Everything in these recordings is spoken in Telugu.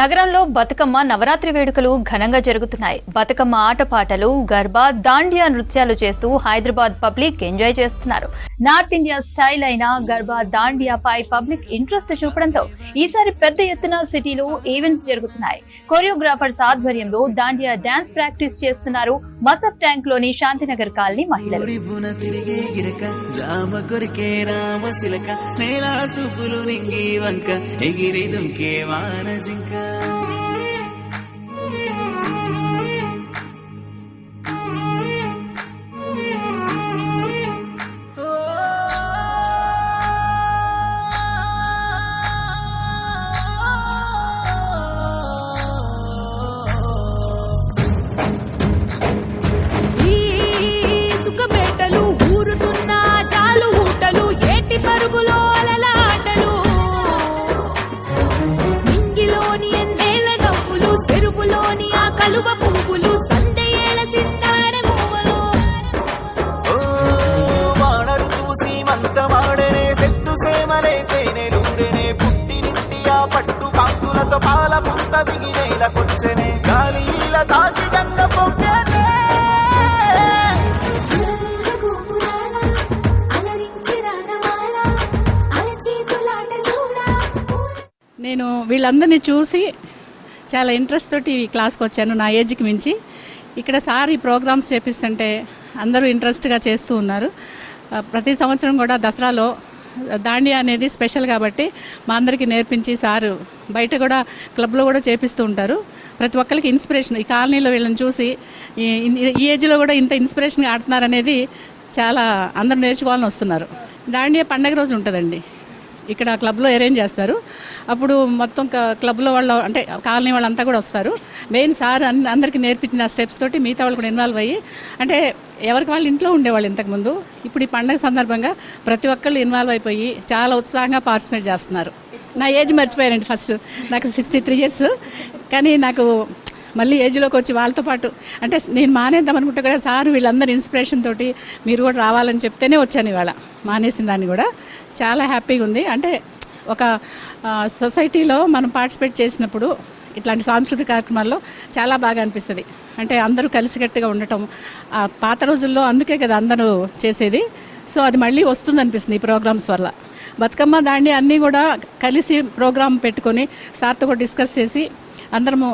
నగరంలో బతుకమ్మ నవరాత్రి వేడుకలు ఘనంగా జరుగుతున్నాయి. బతుకమ్మ ఆటపాటలు, గర్బా, దాండియా నృత్యాలు చేస్తూ హైదరాబాద్ పబ్లిక్ ఎంజాయ్ చేస్తున్నారు. నార్త్ ఇండియా స్టైల్ అయిన గర్బా, దాండియాపై పబ్లిక్ ఇంట్రెస్ట్ చూపడంతో ఈసారి పెద్ద ఎత్తున సిటీలో ఈవెంట్స్ జరుగుతున్నాయి. కొరియోగ్రాఫర్స్ ఆధ్వర్యంలో దాండియా డాన్స్ ప్రాక్టీస్ చేస్తున్నారు మసబ్ ట్యాంక్ లోని శాంతినగర్ కాలనీ మహిళలు. సుఖబెట్టలు ఊరుతున్న చాలు ఊటలు ఏటి పరుగులో అలలాటలు మింగిలోని ఎన్నేళ్ల నవ్వులు చెరువులోని ఆ కలువ పువ్వులు సందేళ చిందాడే పువ్వులు వానరు చూసి మంతమాడనే సెట్టు సేమలే తేనె దూరెనే పుట్టినింటి ఆ పట్టు కాంతులతో పాల పుంత దిగి నేలకొచ్చనే గాలిల తాకి గంగ పొంగనే. నేను వీళ్ళందరినీ చూసి చాలా ఇంట్రెస్ట్ తోటి ఈ క్లాస్కి వచ్చాను. నా ఏజ్కి మించి ఇక్కడ సార్ ఈ ప్రోగ్రామ్స్ చేపిస్తుంటే అందరూ ఇంట్రెస్ట్గా చేస్తూ ఉన్నారు. ప్రతి సంవత్సరం కూడా దసరాలో దాండియా అనేది స్పెషల్ కాబట్టి మా అందరికీ నేర్పించి సారు బయట కూడా క్లబ్లో కూడా చేపిస్తూ ఉంటారు. ప్రతి ఒక్కరికి ఇన్స్పిరేషన్. ఈ కాలనీలో వీళ్ళని చూసి ఈ ఏజ్లో కూడా ఇంత ఇన్స్పిరేషన్గా ఆడుతున్నారు అనేది చాలా అందరూ నేర్చుకోవాలని వస్తున్నారు. దాండియా పండగ రోజు ఉంటుందండి. ఇక్కడ క్లబ్లో అరేంజ్ చేస్తారు. అప్పుడు మొత్తం క్లబ్లో వాళ్ళు అంటే కాలనీ వాళ్ళంతా కూడా వస్తారు. మెయిన్ సార్ అందరికీ నేర్పించిన స్టెప్స్ తోటి మిగతా వాళ్ళు కూడా ఇన్వాల్వ్ అయ్యి, అంటే ఎవరికి వాళ్ళు ఇంట్లో ఉండేవాళ్ళు ఇంతకుముందు, ఇప్పుడు ఈ పండగ సందర్భంగా ప్రతి ఒక్కళ్ళు ఇన్వాల్వ్ అయిపోయి చాలా ఉత్సాహంగా పార్టిసిపేట్ చేస్తున్నారు. నా ఏజ్ మర్చిపోయారండి. ఫస్ట్ నాకు 63 years, కానీ నాకు మళ్ళీ ఏజ్లోకి వచ్చి వాళ్ళతో పాటు అంటే నేను మానేద్దాం అనుకుంటే కూడా సార్ వీళ్ళందరూ ఇన్స్పిరేషన్ తోటి మీరు కూడా రావాలని చెప్తేనే వచ్చాను. ఇవాళ మానేసిన దాన్ని కూడా చాలా హ్యాపీగా ఉంది. అంటే ఒక సొసైటీలో మనం పార్టిసిపేట్ చేసినప్పుడు ఇట్లాంటి సాంస్కృతిక కార్యక్రమాల్లో చాలా బాగా అనిపిస్తుంది. అంటే అందరూ కలిసికట్టుగా ఉండటం పాత రోజుల్లో అందుకే కదా అందరూ చేసేది. సో అది మళ్ళీ వస్తుంది అనిపిస్తుంది ఈ ప్రోగ్రామ్స్ వల్ల. బతుకమ్మ దాండి అన్నీ కూడా కలిసి ప్రోగ్రామ్ పెట్టుకొని సార్తో కూడా డిస్కస్ చేసి అందరము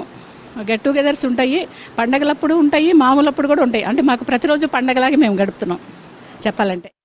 గెట్ టుగెదర్స్ ఉంటాయి. పండగలప్పుడు ఉంటాయి, మామూలప్పుడు కూడా ఉంటాయి. అంటే మాకు ప్రతిరోజు పండగలాగే మేము గడుపుతున్నాం చెప్పాలంటే.